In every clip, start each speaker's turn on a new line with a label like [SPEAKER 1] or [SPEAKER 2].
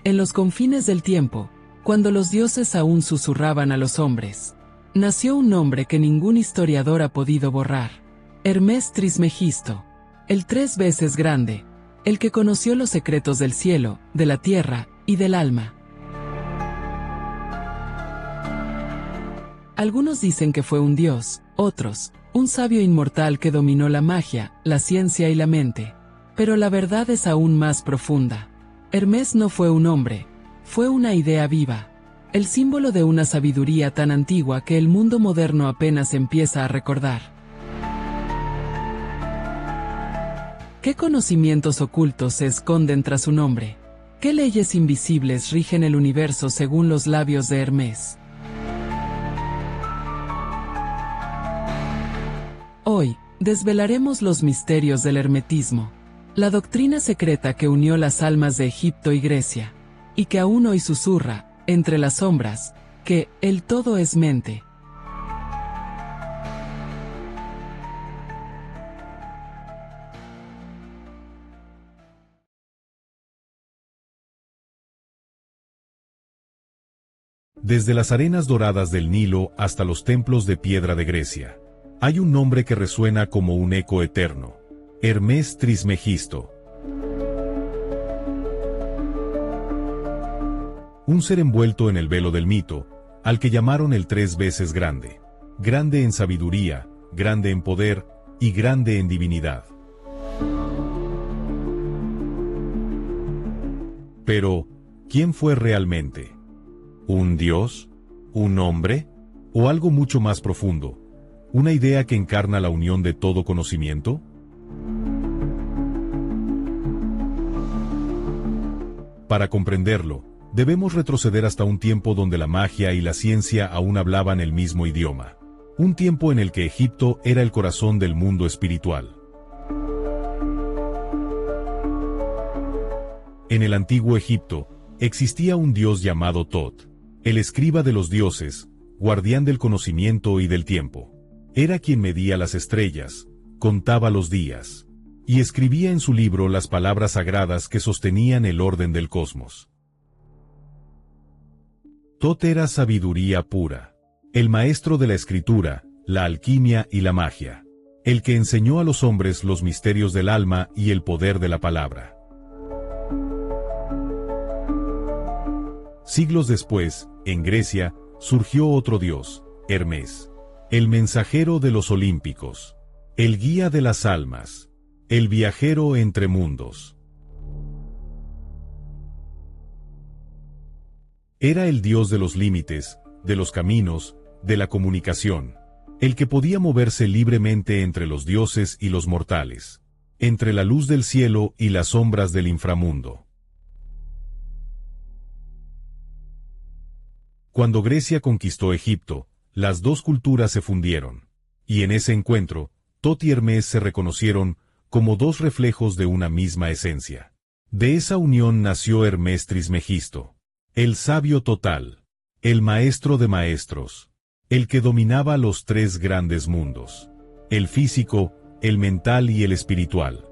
[SPEAKER 1] En los confines del tiempo, cuando los dioses aún susurraban a los hombres, nació un nombre que ningún historiador ha podido borrar: Hermes Trismegisto, el 3 veces grande, el que conoció los secretos del cielo, de la tierra y del alma. Algunos dicen que fue un dios, otros, un sabio inmortal que dominó la magia, la ciencia y la mente. Pero la verdad es aún más profunda. Hermes no fue un hombre, fue una idea viva, el símbolo de una sabiduría tan antigua que el mundo moderno apenas empieza a recordar. ¿Qué conocimientos ocultos se esconden tras su nombre? ¿Qué leyes invisibles rigen el universo según los labios de Hermes? Hoy, desvelaremos los misterios del hermetismo, la doctrina secreta que unió las almas de Egipto y Grecia, y que aún hoy susurra, entre las sombras, que el todo es mente.
[SPEAKER 2] Desde las arenas doradas del Nilo hasta los templos de piedra de Grecia, hay un nombre que resuena como un eco eterno: Hermes Trismegisto. Un ser envuelto en el velo del mito, al que llamaron el 3 veces grande. Grande en sabiduría, grande en poder y grande en divinidad. Pero, ¿quién fue realmente? ¿Un dios? ¿Un hombre? ¿O algo mucho más profundo? ¿Una idea que encarna la unión de todo conocimiento? Para comprenderlo, debemos retroceder hasta un tiempo donde la magia y la ciencia aún hablaban el mismo idioma. Un tiempo en el que Egipto era el corazón del mundo espiritual. En el antiguo Egipto, existía un dios llamado Tot, el escriba de los dioses, guardián del conocimiento y del tiempo. Era quien medía las estrellas, contaba los días, y escribía en su libro las palabras sagradas que sostenían el orden del cosmos. Tot era sabiduría pura, el maestro de la escritura, la alquimia y la magia, el que enseñó a los hombres los misterios del alma y el poder de la palabra. Siglos después, en Grecia, surgió otro dios, Hermes, el mensajero de los olímpicos, el guía de las almas, el viajero entre mundos. Era el dios de los límites, de los caminos, de la comunicación, el que podía moverse libremente entre los dioses y los mortales, entre la luz del cielo y las sombras del inframundo. Cuando Grecia conquistó Egipto, las dos culturas se fundieron, y en ese encuentro, Tot y Hermes se reconocieron como dos reflejos de una misma esencia. De esa unión nació Hermes Trismegisto, el sabio total, el maestro de maestros, el que dominaba los 3 grandes mundos: el físico, el mental y el espiritual.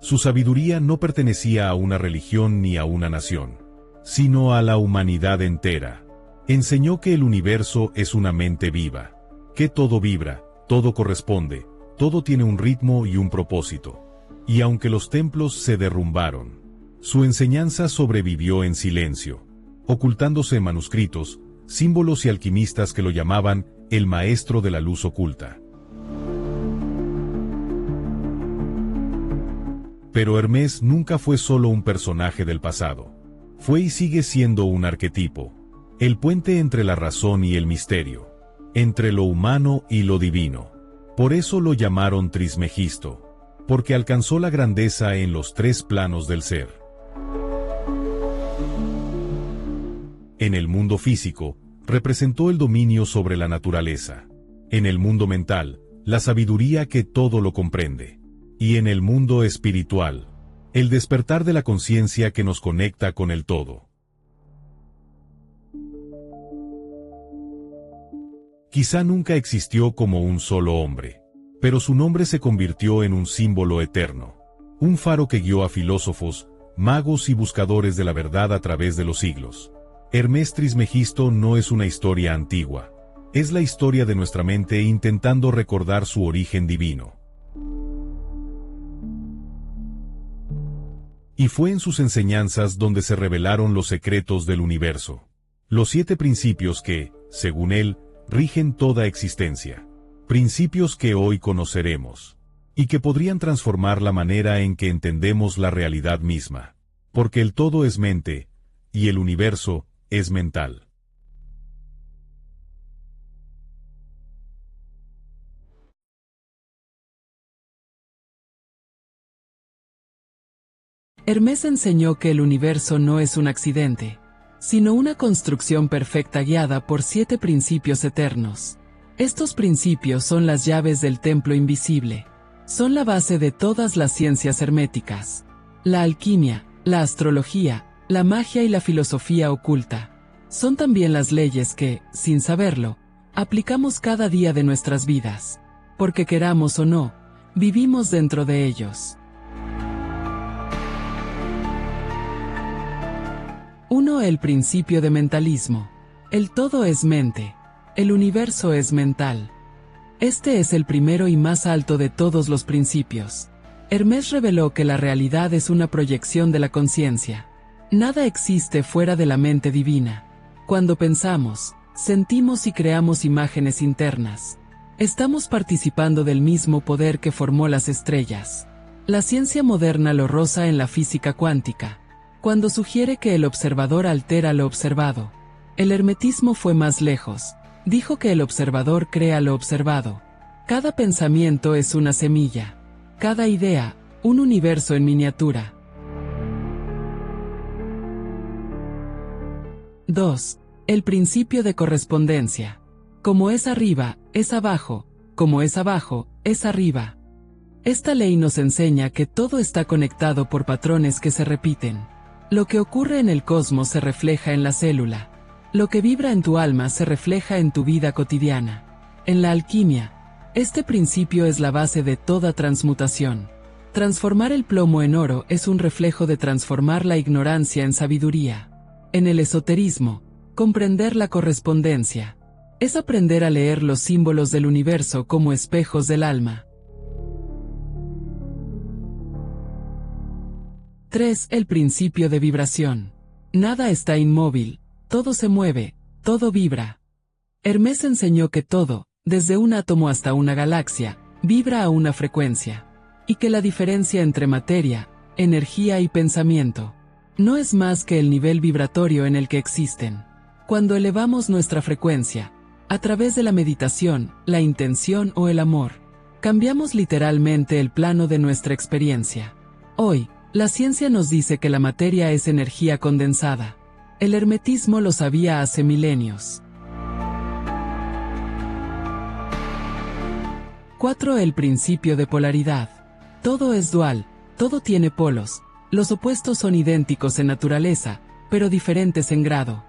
[SPEAKER 2] Su sabiduría no pertenecía a una religión ni a una nación, sino a la humanidad entera. Enseñó que el universo es una mente viva, que todo vibra, todo corresponde, todo tiene un ritmo y un propósito. Y aunque los templos se derrumbaron, su enseñanza sobrevivió en silencio, ocultándose en manuscritos, símbolos y alquimistas que lo llamaban el maestro de la luz oculta. Pero Hermes nunca fue solo un personaje del pasado. Fue y sigue siendo un arquetipo, el puente entre la razón y el misterio, entre lo humano y lo divino. Por eso lo llamaron Trismegisto, porque alcanzó la grandeza en los 3 planos del ser. En el mundo físico, representó el dominio sobre la naturaleza. En el mundo mental, la sabiduría que todo lo comprende. Y en el mundo espiritual, el despertar de la conciencia que nos conecta con el todo. Quizá nunca existió como un solo hombre, pero su nombre se convirtió en un símbolo eterno. un faro que guió a filósofos, magos y buscadores de la verdad a través de los siglos. Hermes Trismegisto no es una historia antigua. Es la historia de nuestra mente intentando recordar su origen divino. Y fue en sus enseñanzas donde se revelaron los secretos del universo. Los 7 principios que, según él, rigen toda existencia. Principios que hoy conoceremos. Y que podrían transformar la manera en que entendemos la realidad misma. Porque el todo es mente, y el universo es mental.
[SPEAKER 1] Hermes enseñó que el universo no es un accidente, sino una construcción perfecta guiada por 7 principios eternos. Estos principios son las llaves del templo invisible. Son la base de todas las ciencias herméticas. La alquimia, la astrología, la magia y la filosofía oculta. Son también las leyes que, sin saberlo, aplicamos cada día de nuestras vidas. Porque queramos o no, vivimos dentro de ellos. 1. El principio de mentalismo. El todo es mente. El universo es mental. Este es el primero y más alto de todos los principios. Hermes reveló que la realidad es una proyección de la conciencia. Nada existe fuera de la mente divina. Cuando pensamos, sentimos y creamos imágenes internas. Estamos participando del mismo poder que formó las estrellas. La ciencia moderna lo roza en la física cuántica, cuando sugiere que el observador altera lo observado. El hermetismo fue más lejos. Dijo que el observador crea lo observado. Cada pensamiento es una semilla. Cada idea, un universo en miniatura. 2. El principio de correspondencia. Como es arriba, es abajo. Como es abajo, es arriba. Esta ley nos enseña que todo está conectado por patrones que se repiten. Lo que ocurre en el cosmos se refleja en la célula. Lo que vibra en tu alma se refleja en tu vida cotidiana. En la alquimia, este principio es la base de toda transmutación. Transformar el plomo en oro es un reflejo de transformar la ignorancia en sabiduría. En el esoterismo, comprender la correspondencia es aprender a leer los símbolos del universo como espejos del alma. 3. El principio de vibración. Nada está inmóvil, todo se mueve, todo vibra. Hermes enseñó que todo, desde un átomo hasta una galaxia, vibra a una frecuencia, y que la diferencia entre materia, energía y pensamiento no es más que el nivel vibratorio en el que existen. Cuando elevamos nuestra frecuencia, a través de la meditación, la intención o el amor, cambiamos literalmente el plano de nuestra experiencia. Hoy, la ciencia nos dice que la materia es energía condensada. El hermetismo lo sabía hace milenios. 4. El principio de polaridad. Todo es dual, todo tiene polos. Los opuestos son idénticos en naturaleza, pero diferentes en grado.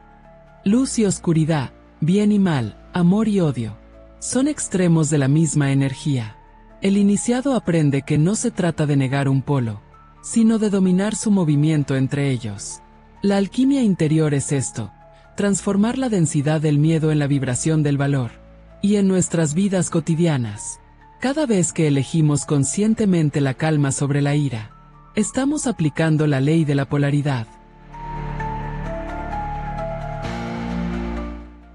[SPEAKER 1] Luz y oscuridad, bien y mal, amor y odio. Son extremos de la misma energía. El iniciado aprende que no se trata de negar un polo, sino de dominar su movimiento entre ellos. La alquimia interior es esto: transformar la densidad del miedo en la vibración del valor. Y en nuestras vidas cotidianas, cada vez que elegimos conscientemente la calma sobre la ira, estamos aplicando la ley de la polaridad.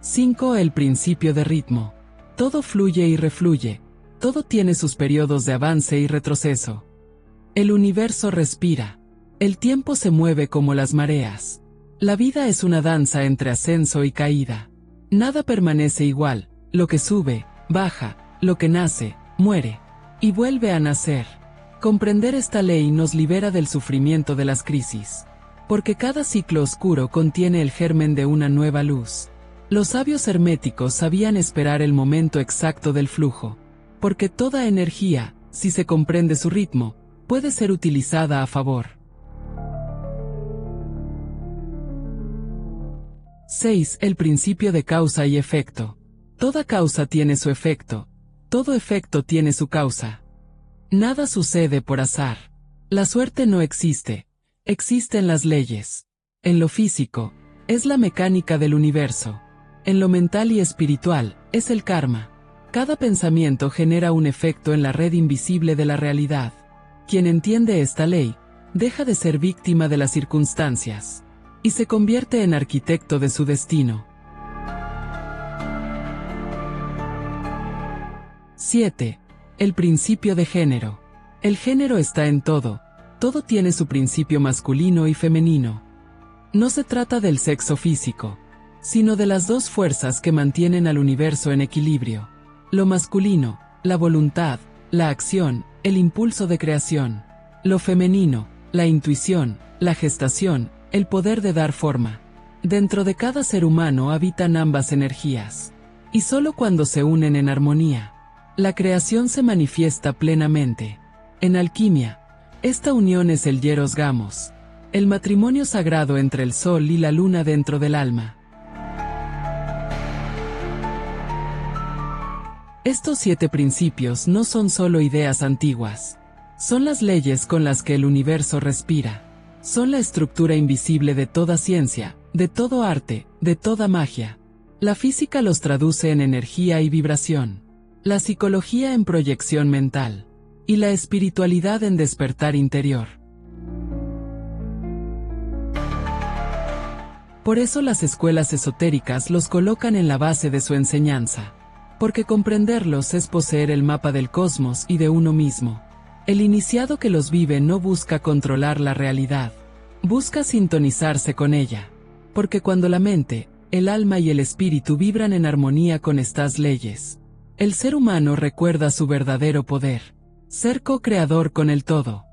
[SPEAKER 1] 5. El principio de ritmo. Todo fluye y refluye, todo tiene sus periodos de avance y retroceso. El universo respira. El tiempo se mueve como las mareas. La vida es una danza entre ascenso y caída. Nada permanece igual, lo que sube, baja, lo que nace, muere, y vuelve a nacer. Comprender esta ley nos libera del sufrimiento de las crisis, porque cada ciclo oscuro contiene el germen de una nueva luz. Los sabios herméticos sabían esperar el momento exacto del flujo, porque toda energía, si se comprende su ritmo, puede ser utilizada a favor. 6. El principio de causa y efecto. Toda causa tiene su efecto, todo efecto tiene su causa. Nada sucede por azar. La suerte no existe, existen las leyes. En lo físico, es la mecánica del universo. En lo mental y espiritual, es el karma. Cada pensamiento genera un efecto en la red invisible de la realidad. Quien entiende esta ley, deja de ser víctima de las circunstancias y se convierte en arquitecto de su destino. 7. El principio de género. El género está en todo. Todo tiene su principio masculino y femenino. No se trata del sexo físico, sino de las dos fuerzas que mantienen al universo en equilibrio. Lo masculino, la voluntad, la acción, el impulso de creación. Lo femenino, la intuición, la gestación, el poder de dar forma. Dentro de cada ser humano habitan ambas energías. Y solo cuando se unen en armonía, la creación se manifiesta plenamente. En alquimia, esta unión es el hieros gamos, el matrimonio sagrado entre el sol y la luna dentro del alma. Estos 7 principios no son solo ideas antiguas. Son las leyes con las que el universo respira. Son la estructura invisible de toda ciencia, de todo arte, de toda magia. La física los traduce en energía y vibración. La psicología en proyección mental. Y la espiritualidad en despertar interior. Por eso las escuelas esotéricas los colocan en la base de su enseñanza. Porque comprenderlos es poseer el mapa del cosmos y de uno mismo. El iniciado que los vive no busca controlar la realidad. Busca sintonizarse con ella. Porque cuando la mente, el alma y el espíritu vibran en armonía con estas leyes, el ser humano recuerda su verdadero poder. Ser co-creador con el todo.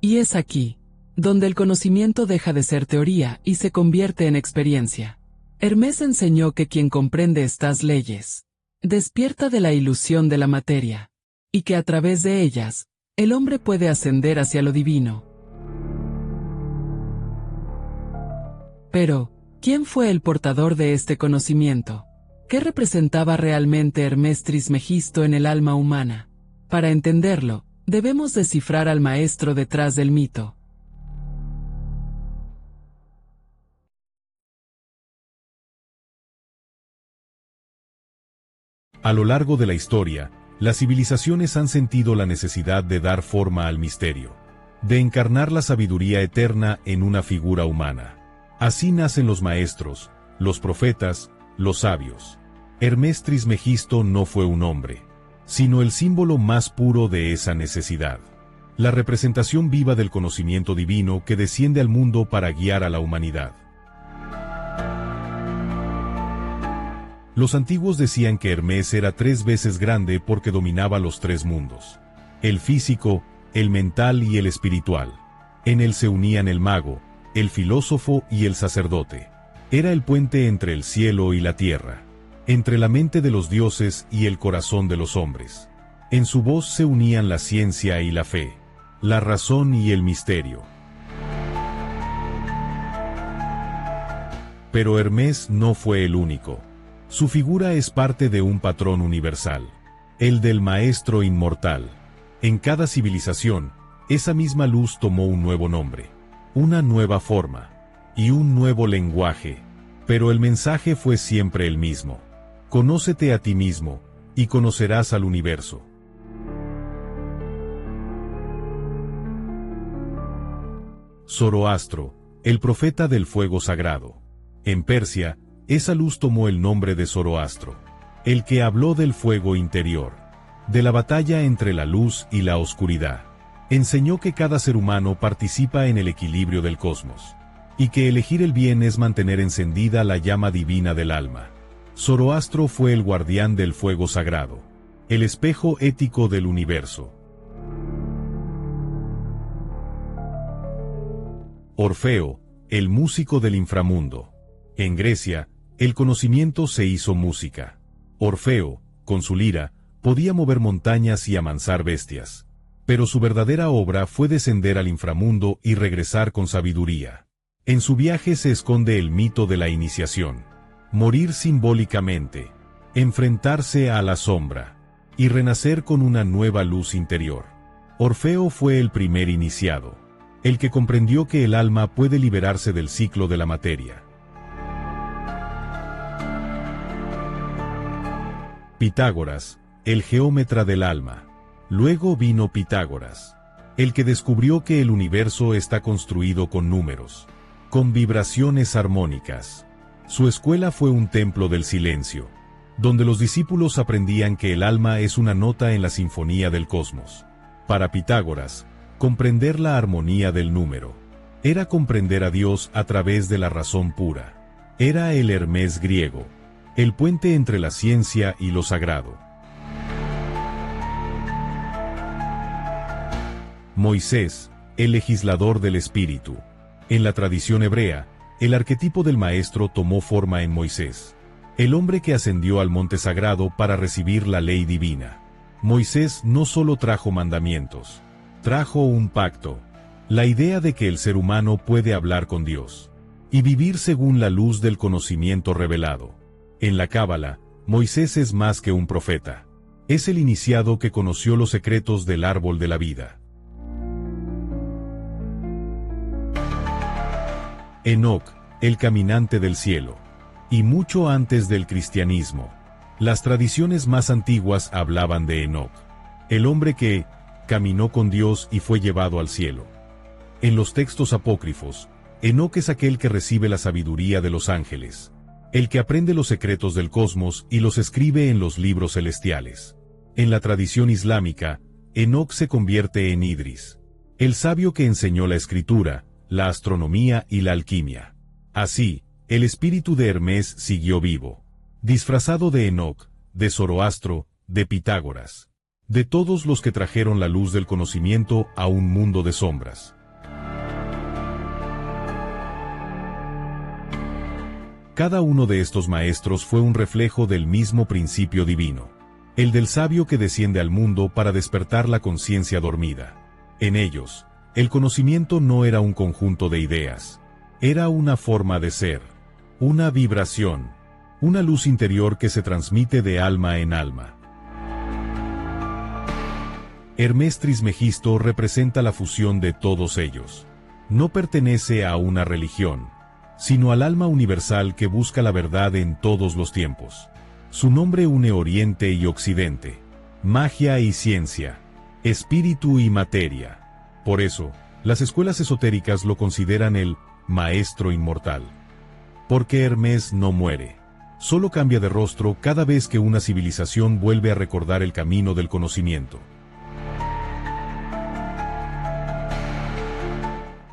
[SPEAKER 1] Y es aquí, donde el conocimiento deja de ser teoría y se convierte en experiencia. Hermes enseñó que quien comprende estas leyes, despierta de la ilusión de la materia, y que a través de ellas, el hombre puede ascender hacia lo divino. Pero, ¿quién fue el portador de este conocimiento? ¿Qué representaba realmente Hermes Trismegisto en el alma humana? Para entenderlo, debemos descifrar al maestro detrás del mito.
[SPEAKER 2] A lo largo de la historia, las civilizaciones han sentido la necesidad de dar forma al misterio, de encarnar la sabiduría eterna en una figura humana. Así nacen los maestros, los profetas, los sabios. Hermes Trismegisto no fue un hombre, sino el símbolo más puro de esa necesidad. La representación viva del conocimiento divino que desciende al mundo para guiar a la humanidad. Los antiguos decían que Hermes era 3 veces grande porque dominaba los 3 mundos: el físico, el mental y el espiritual. En él se unían el mago, el filósofo y el sacerdote. Era el puente entre el cielo y la tierra, entre la mente de los dioses y el corazón de los hombres. En su voz se unían la ciencia y la fe, la razón y el misterio. Pero Hermes no fue el único. Su figura es parte de un patrón universal, el del maestro inmortal. En cada civilización, esa misma luz tomó un nuevo nombre, una nueva forma y un nuevo lenguaje, pero el mensaje fue siempre el mismo: conócete a ti mismo, y conocerás al universo. Zoroastro, el profeta del fuego sagrado. En Persia, esa luz tomó el nombre de Zoroastro, el que habló del fuego interior, de la batalla entre la luz y la oscuridad. Enseñó que cada ser humano participa en el equilibrio del cosmos, y que elegir el bien es mantener encendida la llama divina del alma. Zoroastro fue el guardián del fuego sagrado, el espejo ético del universo. Orfeo, el músico del inframundo. En Grecia, el conocimiento se hizo música. Orfeo, con su lira, podía mover montañas y amansar bestias. Pero su verdadera obra fue descender al inframundo y regresar con sabiduría. En su viaje se esconde el mito de la iniciación. Morir simbólicamente. Enfrentarse a la sombra. y renacer con una nueva luz interior. Orfeo fue el primer iniciado, el que comprendió que el alma puede liberarse del ciclo de la materia. Pitágoras, el geómetra del alma. Luego vino Pitágoras, el que descubrió que el universo está construido con números, con vibraciones armónicas. Su escuela fue un templo del silencio, donde los discípulos aprendían que el alma es una nota en la sinfonía del cosmos. Para Pitágoras, comprender la armonía del número era comprender a Dios a través de la razón pura. Era el Hermes griego, el puente entre la ciencia y lo sagrado. Moisés, el legislador del espíritu. En la tradición hebrea, el arquetipo del maestro tomó forma en Moisés, el hombre que ascendió al monte sagrado para recibir la ley divina. Moisés no solo trajo mandamientos, trajo un pacto, la idea de que el ser humano puede hablar con Dios y vivir según la luz del conocimiento revelado. En la Cábala, Moisés es más que un profeta. Es el iniciado que conoció los secretos del árbol de la vida. Enoc, el caminante del cielo. Y mucho antes del cristianismo, las tradiciones más antiguas hablaban de Enoc, el hombre que caminó con Dios y fue llevado al cielo. En los textos apócrifos, Enoc es aquel que recibe la sabiduría de los ángeles, el que aprende los secretos del cosmos y los escribe en los libros celestiales. En la tradición islámica, Enoc se convierte en Idris, el sabio que enseñó la escritura, la astronomía y la alquimia. Así, el espíritu de Hermes siguió vivo, disfrazado de Enoc, de Zoroastro, de Pitágoras, de todos los que trajeron la luz del conocimiento a un mundo de sombras. Cada uno de estos maestros fue un reflejo del mismo principio divino, el del sabio que desciende al mundo para despertar la conciencia dormida. En ellos, el conocimiento no era un conjunto de ideas, era una forma de ser, una vibración, una luz interior que se transmite de alma en alma. Hermes Trismegisto representa la fusión de todos ellos. No pertenece a una religión, sino al alma universal que busca la verdad en todos los tiempos. Su nombre une Oriente y Occidente, magia y ciencia, espíritu y materia. Por eso, las escuelas esotéricas lo consideran el maestro inmortal. Porque Hermes no muere, solo cambia de rostro cada vez que una civilización vuelve a recordar el camino del conocimiento.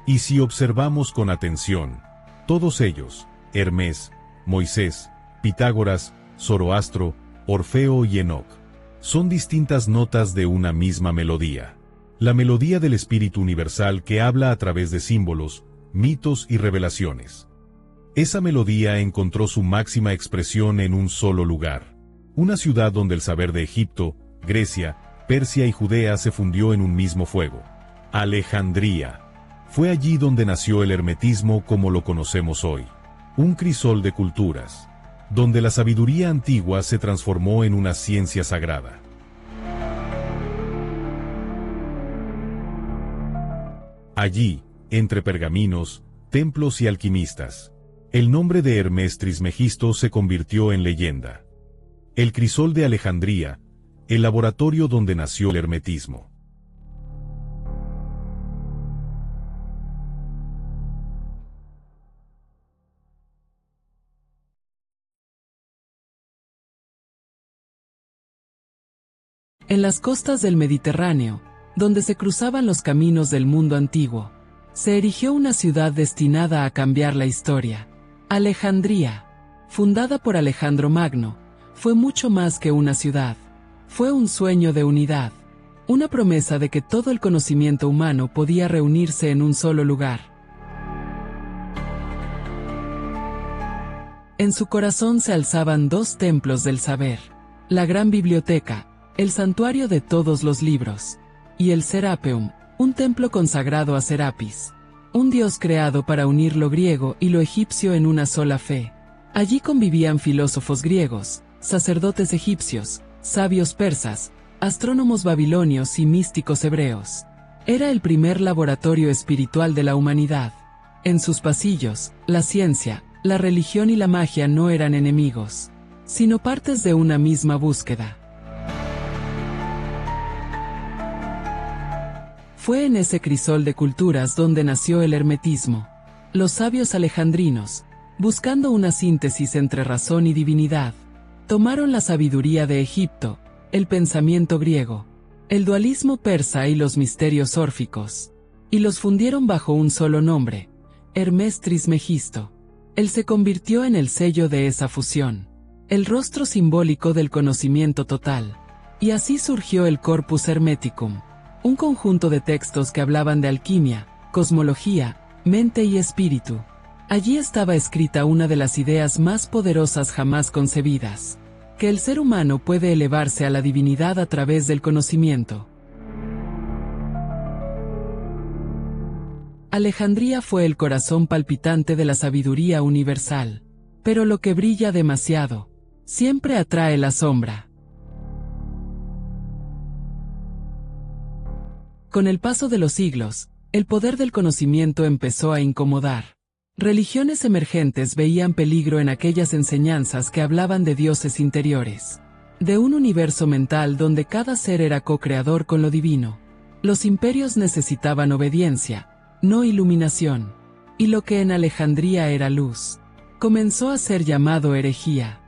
[SPEAKER 2] Y si observamos con atención, todos ellos, Hermes, Moisés, Pitágoras, Zoroastro, Orfeo y Enoc, son distintas notas de una misma melodía. La melodía del espíritu universal que habla a través de símbolos, mitos y revelaciones. Esa melodía encontró su máxima expresión en un solo lugar, una ciudad donde el saber de Egipto, Grecia, Persia y Judea se fundió en un mismo fuego. Alejandría. Fue allí donde nació el hermetismo como lo conocemos hoy, un crisol de culturas, donde la sabiduría antigua se transformó en una ciencia sagrada. Allí, entre pergaminos, templos y alquimistas, el nombre de Hermes Trismegisto se convirtió en leyenda. El crisol de Alejandría, el laboratorio donde nació el hermetismo.
[SPEAKER 1] En las costas del Mediterráneo, donde se cruzaban los caminos del mundo antiguo, se erigió una ciudad destinada a cambiar la historia. Alejandría, fundada por Alejandro Magno, fue mucho más que una ciudad. Fue un sueño de unidad, una promesa de que todo el conocimiento humano podía reunirse en un solo lugar. En su corazón se alzaban dos templos del saber: la gran biblioteca, el santuario de todos los libros, y el Serapeum, un templo consagrado a Serapis, un dios creado para unir lo griego y lo egipcio en una sola fe. Allí convivían filósofos griegos, sacerdotes egipcios, sabios persas, astrónomos babilonios y místicos hebreos. Era el primer laboratorio espiritual de la humanidad. En sus pasillos, la ciencia, la religión y la magia no eran enemigos, sino partes de una misma búsqueda. Fue en ese crisol de culturas donde nació el hermetismo. Los sabios alejandrinos, buscando una síntesis entre razón y divinidad, tomaron la sabiduría de Egipto, el pensamiento griego, el dualismo persa y los misterios órficos, y los fundieron bajo un solo nombre, Hermes Trismegisto. Él se convirtió en el sello de esa fusión, el rostro simbólico del conocimiento total, y así surgió el Corpus Hermeticum, un conjunto de textos que hablaban de alquimia, cosmología, mente y espíritu. Allí estaba escrita una de las ideas más poderosas jamás concebidas, que el ser humano puede elevarse a la divinidad a través del conocimiento. Alejandría fue el corazón palpitante de la sabiduría universal, pero lo que brilla demasiado, siempre atrae la sombra. Con el paso de los siglos, el poder del conocimiento empezó a incomodar. Religiones emergentes veían peligro en aquellas enseñanzas que hablaban de dioses interiores, de un universo mental donde cada ser era co-creador con lo divino. Los imperios necesitaban obediencia, no iluminación, y lo que en Alejandría era luz, comenzó a ser llamado herejía.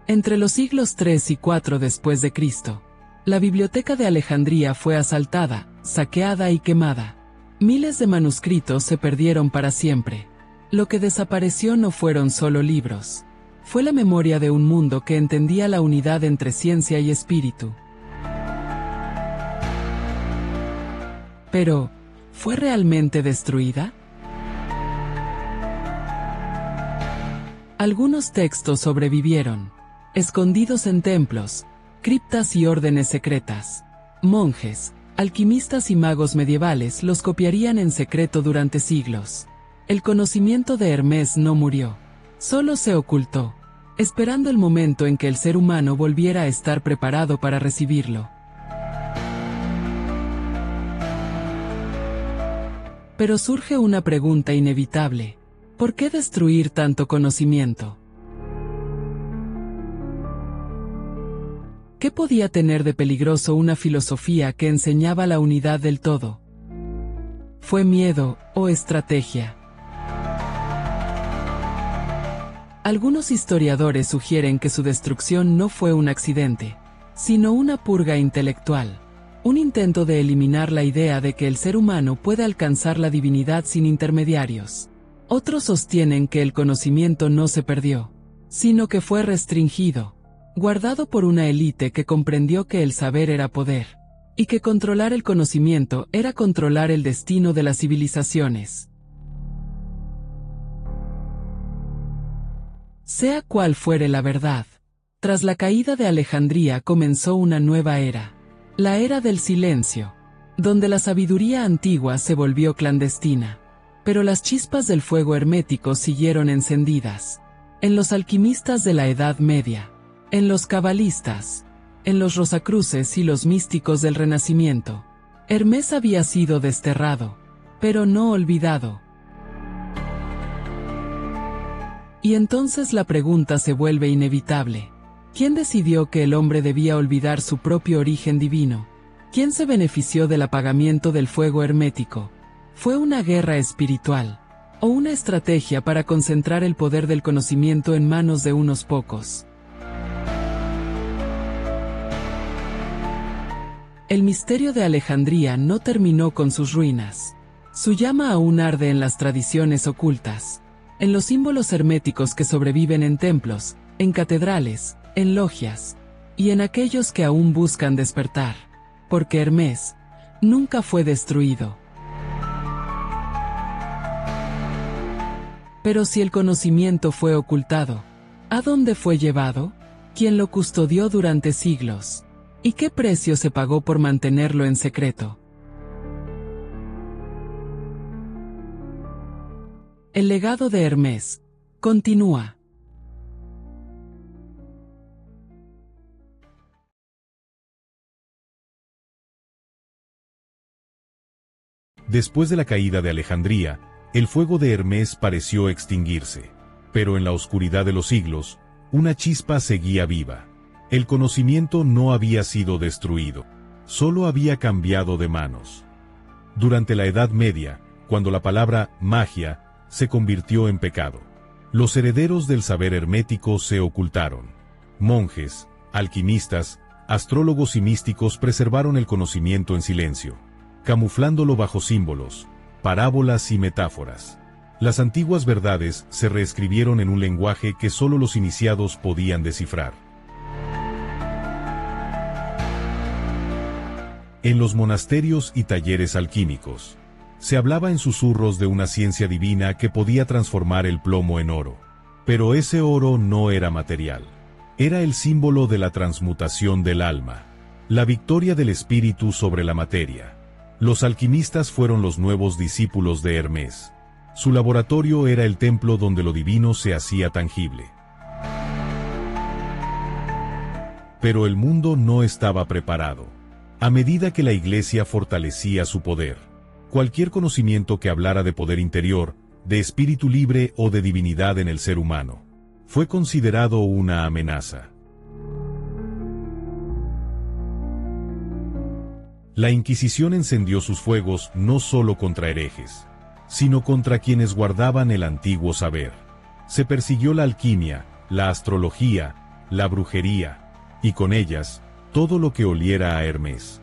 [SPEAKER 1] Entre los siglos 3 y 4 después de Cristo, la biblioteca de Alejandría fue asaltada, saqueada y quemada. Miles de manuscritos se perdieron para siempre. Lo que desapareció no fueron solo libros. Fue la memoria de un mundo que entendía la unidad entre ciencia y espíritu. Pero, ¿fue realmente destruida? Algunos textos sobrevivieron, escondidos en templos, criptas y órdenes secretas. Monjes, alquimistas y magos medievales los copiarían en secreto durante siglos. El conocimiento de Hermes no murió, solo se ocultó, esperando el momento en que el ser humano volviera a estar preparado para recibirlo. Pero surge una pregunta inevitable: ¿por qué destruir tanto conocimiento? ¿Qué podía tener de peligroso una filosofía que enseñaba la unidad del todo? ¿Fue miedo o estrategia? Algunos historiadores sugieren que su destrucción no fue un accidente, sino una purga intelectual, un intento de eliminar la idea de que el ser humano puede alcanzar la divinidad sin intermediarios. Otros sostienen que el conocimiento no se perdió, sino que fue restringido, guardado por una élite que comprendió que el saber era poder, y que controlar el conocimiento era controlar el destino de las civilizaciones. Sea cual fuere la verdad, tras la caída de Alejandría comenzó una nueva era, la era del silencio, donde la sabiduría antigua se volvió clandestina, pero las chispas del fuego hermético siguieron encendidas, en los alquimistas de la Edad Media, en los cabalistas, en los rosacruces y los místicos del Renacimiento. Hermes había sido desterrado, pero no olvidado. Y entonces la pregunta se vuelve inevitable: ¿quién decidió que el hombre debía olvidar su propio origen divino? ¿Quién se benefició del apagamiento del fuego hermético? ¿Fue una guerra espiritual, o una estrategia para concentrar el poder del conocimiento en manos de unos pocos? El misterio de Alejandría no terminó con sus ruinas. Su llama aún arde en las tradiciones ocultas, en los símbolos herméticos que sobreviven en templos, en catedrales, en logias, y en aquellos que aún buscan despertar, porque Hermes nunca fue destruido. Pero si el conocimiento fue ocultado, ¿a dónde fue llevado? ¿Quién lo custodió durante siglos? ¿Y qué precio se pagó por mantenerlo en secreto? El legado de Hermes continúa.
[SPEAKER 2] Después de la caída de Alejandría, el fuego de Hermes pareció extinguirse. Pero en la oscuridad de los siglos, una chispa seguía viva. El conocimiento no había sido destruido, solo había cambiado de manos. Durante la Edad Media, cuando la palabra magia se convirtió en pecado, los herederos del saber hermético se ocultaron. Monjes, alquimistas, astrólogos y místicos preservaron el conocimiento en silencio, camuflándolo bajo símbolos, parábolas y metáforas. Las antiguas verdades se reescribieron en un lenguaje que solo los iniciados podían descifrar. En los monasterios y talleres alquímicos, se hablaba en susurros de una ciencia divina que podía transformar el plomo en oro. Pero ese oro no era material. Era el símbolo de la transmutación del alma, la victoria del espíritu sobre la materia. Los alquimistas fueron los nuevos discípulos de Hermes. Su laboratorio era el templo donde lo divino se hacía tangible. Pero el mundo no estaba preparado. A medida que la Iglesia fortalecía su poder, cualquier conocimiento que hablara de poder interior, de espíritu libre o de divinidad en el ser humano, fue considerado una amenaza. La Inquisición encendió sus fuegos no solo contra herejes, sino contra quienes guardaban el antiguo saber. Se persiguió la alquimia, la astrología, la brujería, y con ellas, todo lo que oliera a Hermes.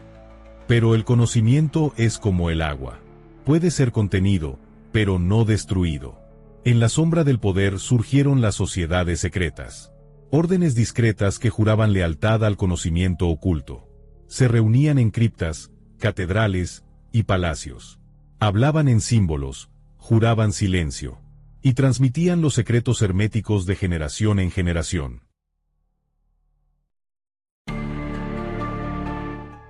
[SPEAKER 2] Pero el conocimiento es como el agua. Puede ser contenido, pero no destruido. En la sombra del poder surgieron las sociedades secretas. Órdenes discretas que juraban lealtad al conocimiento oculto. Se reunían en criptas, catedrales y palacios. Hablaban en símbolos, juraban silencio, y transmitían los secretos herméticos de generación en generación.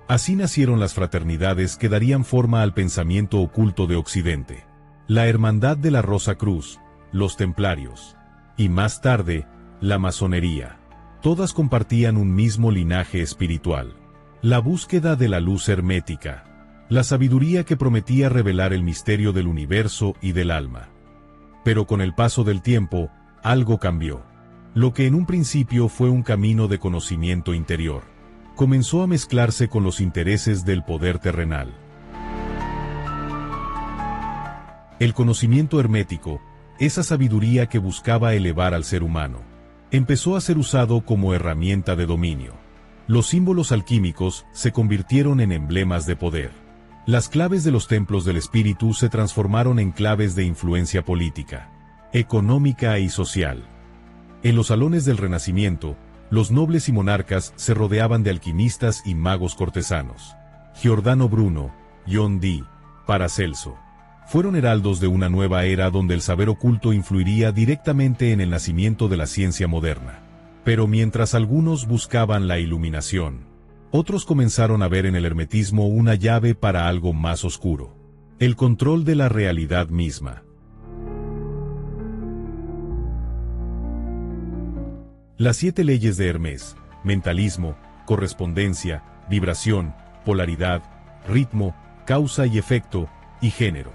[SPEAKER 2] Así nacieron las fraternidades que darían forma al pensamiento oculto de Occidente. La Hermandad de la Rosa Cruz, los Templarios, y más tarde, la Masonería. Todas compartían un mismo linaje espiritual. La búsqueda de la luz hermética. La sabiduría que prometía revelar el misterio del universo y del alma. Pero con el paso del tiempo, algo cambió. Lo que en un principio fue un camino de conocimiento interior, comenzó a mezclarse con los intereses del poder terrenal. El conocimiento hermético, esa sabiduría que buscaba elevar al ser humano, empezó a ser usado como herramienta de dominio. Los símbolos alquímicos se convirtieron en emblemas de poder. Las claves de los templos del espíritu se transformaron en claves de influencia política, económica y social. En los salones del Renacimiento, los nobles y monarcas se rodeaban de alquimistas y magos cortesanos. Giordano Bruno, John Dee, Paracelso, fueron heraldos de una nueva era donde el saber oculto influiría directamente en el nacimiento de la ciencia moderna. Pero mientras algunos buscaban la iluminación, otros comenzaron a ver en el hermetismo una llave para algo más oscuro: el control de la realidad misma. Las 7 leyes de Hermes: mentalismo, correspondencia, vibración, polaridad, ritmo, causa y efecto, y género,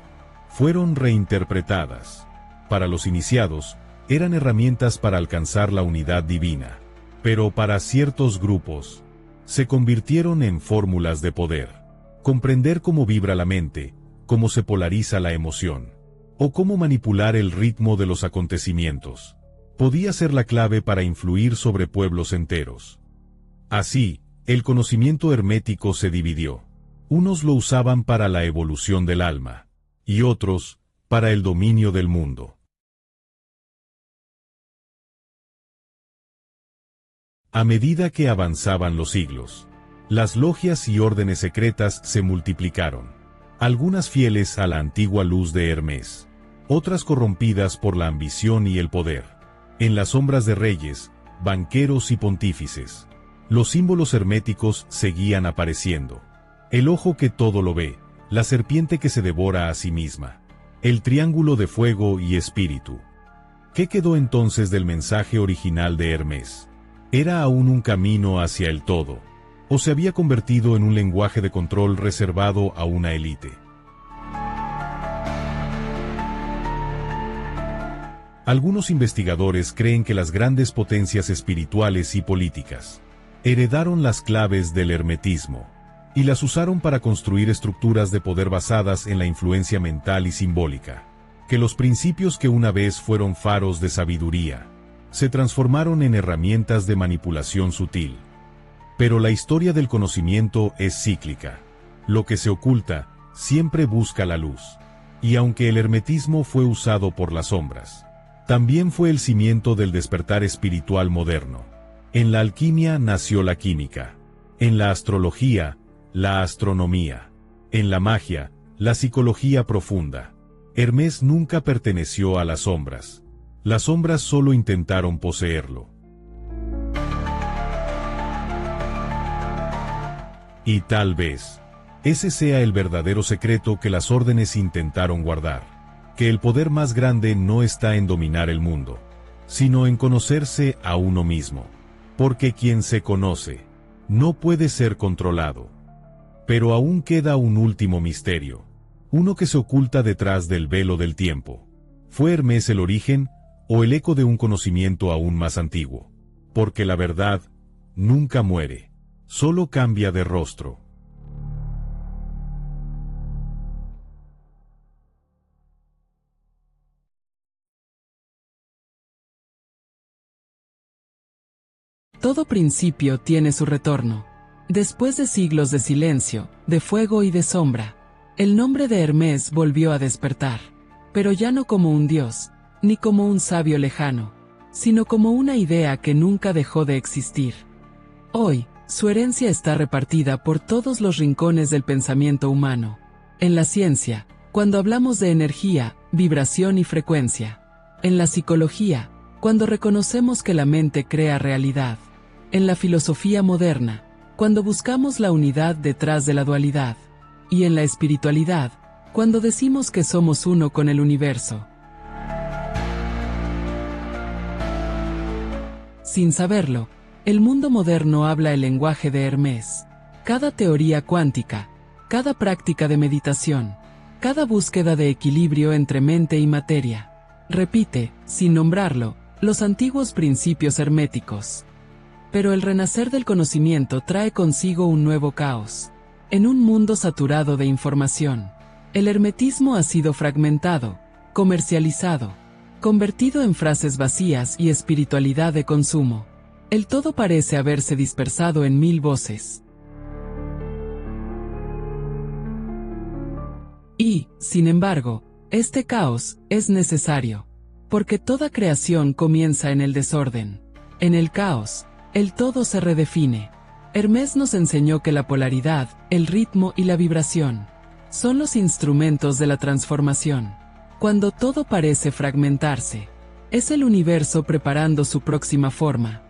[SPEAKER 2] fueron reinterpretadas. Para los iniciados, eran herramientas para alcanzar la unidad divina. Pero para ciertos grupos, se convirtieron en fórmulas de poder. Comprender cómo vibra la mente, cómo se polariza la emoción, o cómo manipular el ritmo de los acontecimientos, podía ser la clave para influir sobre pueblos enteros. Así, el conocimiento hermético se dividió. Unos lo usaban para la evolución del alma, y otros, para el dominio del mundo. A medida que avanzaban los siglos, las logias y órdenes secretas se multiplicaron. Algunas fieles a la antigua luz de Hermes, otras corrompidas por la ambición y el poder. En las sombras de reyes, banqueros y pontífices, los símbolos herméticos seguían apareciendo. El ojo que todo lo ve, la serpiente que se devora a sí misma, el triángulo de fuego y espíritu. ¿Qué quedó entonces del mensaje original de Hermes? ¿Era aún un camino hacia el todo, o se había convertido en un lenguaje de control reservado a una élite? Algunos investigadores creen que las grandes potencias espirituales y políticas heredaron las claves del hermetismo y las usaron para construir estructuras de poder basadas en la influencia mental y simbólica, que los principios que una vez fueron faros de sabiduría se transformaron en herramientas de manipulación sutil. Pero la historia del conocimiento es cíclica. Lo que se oculta siempre busca la luz. Y aunque el hermetismo fue usado por las sombras, también fue el cimiento del despertar espiritual moderno. En la alquimia nació la química. En la astrología, la astronomía. En la magia, la psicología profunda. Hermés nunca perteneció a las sombras. Las sombras solo intentaron poseerlo. Y tal vez ese sea el verdadero secreto que las órdenes intentaron guardar, que el poder más grande no está en dominar el mundo, sino en conocerse a uno mismo, porque quien se conoce no puede ser controlado. Pero aún queda un último misterio, uno que se oculta detrás del velo del tiempo. ¿Fue Hermés el origen o el eco de un conocimiento aún más antiguo? Porque la verdad nunca muere, solo cambia de rostro.
[SPEAKER 1] Todo principio tiene su retorno. Después de siglos de silencio, de fuego y de sombra, el nombre de Hermés volvió a despertar, pero ya no como un dios, ni como un sabio lejano, sino como una idea que nunca dejó de existir. Hoy, su herencia está repartida por todos los rincones del pensamiento humano. En la ciencia, cuando hablamos de energía, vibración y frecuencia. En la psicología, cuando reconocemos que la mente crea realidad. En la filosofía moderna, cuando buscamos la unidad detrás de la dualidad. Y en la espiritualidad, cuando decimos que somos uno con el universo. Sin saberlo, el mundo moderno habla el lenguaje de Hermés. Cada teoría cuántica, cada práctica de meditación, cada búsqueda de equilibrio entre mente y materia, repite, sin nombrarlo, los antiguos principios herméticos. Pero el renacer del conocimiento trae consigo un nuevo caos. En un mundo saturado de información, el hermetismo ha sido fragmentado, comercializado, convertido en frases vacías y espiritualidad de consumo. El todo parece haberse dispersado en 1000 voces. Y, sin embargo, este caos es necesario, porque toda creación comienza en el desorden. En el caos, el todo se redefine. Hermés nos enseñó que la polaridad, el ritmo y la vibración son los instrumentos de la transformación. Cuando todo parece fragmentarse, es el universo preparando su próxima forma.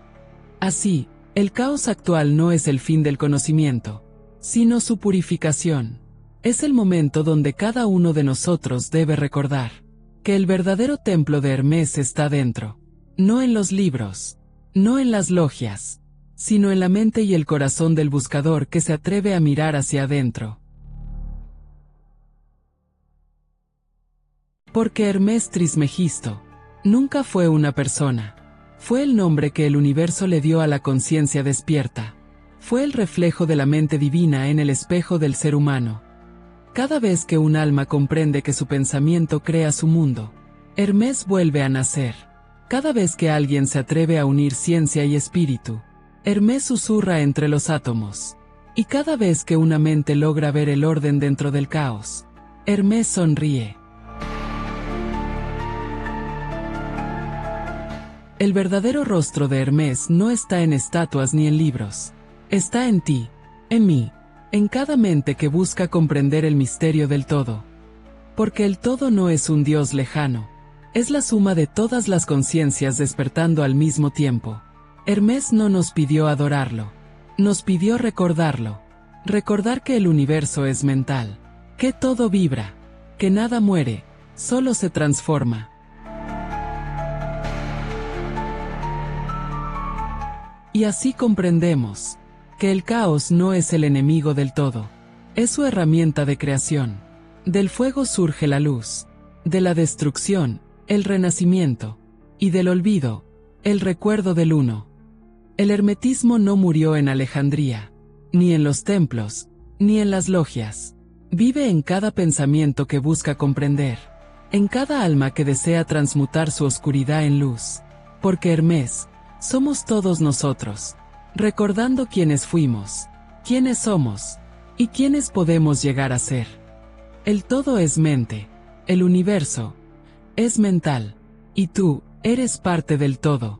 [SPEAKER 1] Así, el caos actual no es el fin del conocimiento, sino su purificación. Es el momento donde cada uno de nosotros debe recordar que el verdadero templo de Hermés está dentro, no en los libros, no en las logias, sino en la mente y el corazón del buscador que se atreve a mirar hacia adentro. Porque Hermés Trismegisto nunca fue una persona. Fue el nombre que el universo le dio a la conciencia despierta. Fue el reflejo de la mente divina en el espejo del ser humano. Cada vez que un alma comprende que su pensamiento crea su mundo, Hermés vuelve a nacer. Cada vez que alguien se atreve a unir ciencia y espíritu, Hermés susurra entre los átomos. Y cada vez que una mente logra ver el orden dentro del caos, Hermés sonríe. El verdadero rostro de Hermés no está en estatuas ni en libros. Está en ti, en mí, en cada mente que busca comprender el misterio del todo. Porque el todo no es un Dios lejano. Es la suma de todas las conciencias despertando al mismo tiempo. Hermés no nos pidió adorarlo. Nos pidió recordarlo. Recordar que el universo es mental. Que todo vibra. Que nada muere, solo se transforma. Y así comprendemos que el caos no es el enemigo del todo, es su herramienta de creación. Del fuego surge la luz, de la destrucción, el renacimiento, y del olvido, el recuerdo del uno. El hermetismo no murió en Alejandría, ni en los templos, ni en las logias. Vive en cada pensamiento que busca comprender, en cada alma que desea transmutar su oscuridad en luz. Porque Hermes, somos todos nosotros, recordando quiénes fuimos, quiénes somos, y quiénes podemos llegar a ser. El todo es mente, el universo es mental, y tú eres parte del todo.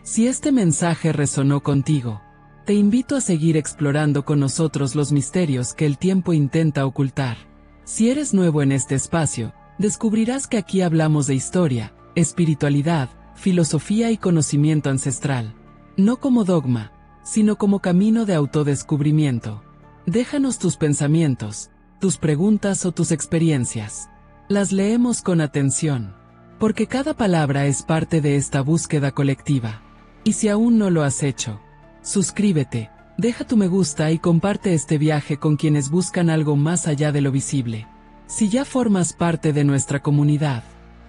[SPEAKER 1] Si este mensaje resonó contigo, te invito a seguir explorando con nosotros los misterios que el tiempo intenta ocultar. Si eres nuevo en este espacio, descubrirás que aquí hablamos de historia, espiritualidad, filosofía y conocimiento ancestral. No como dogma, sino como camino de autodescubrimiento. Déjanos tus pensamientos, tus preguntas o tus experiencias. Las leemos con atención, porque cada palabra es parte de esta búsqueda colectiva. Y si aún no lo has hecho, suscríbete, deja tu me gusta y comparte este viaje con quienes buscan algo más allá de lo visible. Si ya formas parte de nuestra comunidad,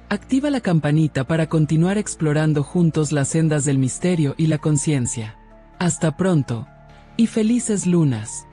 [SPEAKER 1] activa la campanita para continuar explorando juntos las sendas del misterio y la conciencia. Hasta pronto, y felices lunas.